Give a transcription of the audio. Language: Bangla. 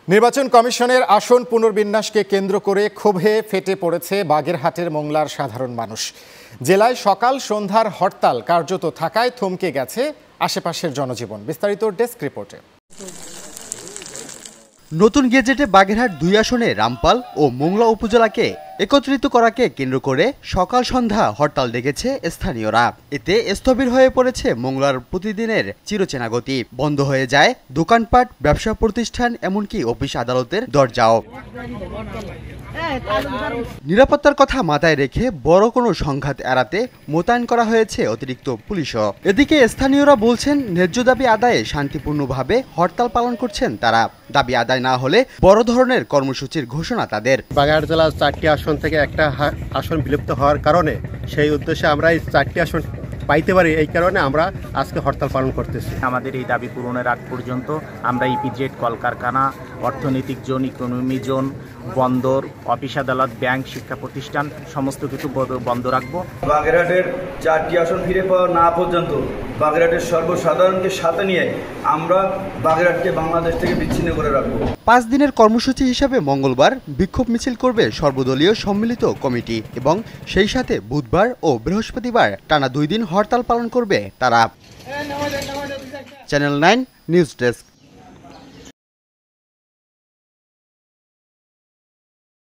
নির্বাচন কমিশনের আসন পুনর্বিন্যাসকে কেন্দ্র করে ক্ষোভে ফেটে পড়েছে বাগেরহাটের মোংলার সাধারণ মানুষ। জেলায় সকাল সন্ধ্যার হরতাল কার্যত থাকায় থমকে গেছে আশেপাশের জনজীবন। বিস্তারিত ডেস্ক রিপোর্টে। নতুন গেজেটে বাগেরহাট 2 আসনে রামপাল ও মোংলা উপজেলাকে একত্রিত করাকে কেন্দ্র করে সকাল সন্ধ্যা হরতাল ডেকেছে স্থানীয়রা। এতে স্থবির হয়ে পড়েছে মোংলার প্রতিদিনের চিরচেনা গতি। বন্ধ হয়ে যায় দোকানপাট, ব্যবসা প্রতিষ্ঠান, এমনকি অফিস আদালতের দরজাও। নিরাপত্তার কথা মাথায় রেখে বড় কোনো সংঘাত এড়াতে মোতায়েন করা হয়েছে অতিরিক্ত পুলিশও। এদিকে স্থানীয়রা বলছেন, ন্যায্য দাবি আদায়ে শান্তিপূর্ণভাবে হরতাল পালন করছেন তারা। দাবি আদায় না হলে বড় ধরনের কর্মসূচির ঘোষণা তাদের। বাগেরহাট জেলার 4টি আসন থেকে একটা আসন বিলুপ্ত হওয়ার কারণে সেই উদ্দেশ্যে আমরা এই 4টি আসন পাইতে পারি, এই কারণে আমরা আজকে হরতাল পালন করতেছি। আমাদের এই দাবি পূরণের আগ পর্যন্ত আমরা ইপিজেড, কলকারখানা, অর্থনৈতিক জোন, ইকোনমি জোন, বন্দর, অফিস আদালত, ব্যাংক, শিক্ষা প্রতিষ্ঠান সমস্ত কিছু বন্ধ রাখবো। বাগেরহাটের 4টি আসন ফিরে পাওয়া না পর্যন্ত বাগেরহাটের সর্বসাধারণকে সাথে নিয়ে আমরা বাগেরহাটকে বাংলাদেশ থেকে বিচ্ছিন্ন করে রাখবো। 5 দিনের কর্মসূচি হিসাবে মঙ্গলবার বিক্ষোভ মিছিল করবে সর্বদলীয় সম্মিলিত কমিটি এবং সেই সাথে বুধবার ও বৃহস্পতিবার টানা 2 দিন হরতাল পালন করবে তারা। Channel 9 news desk.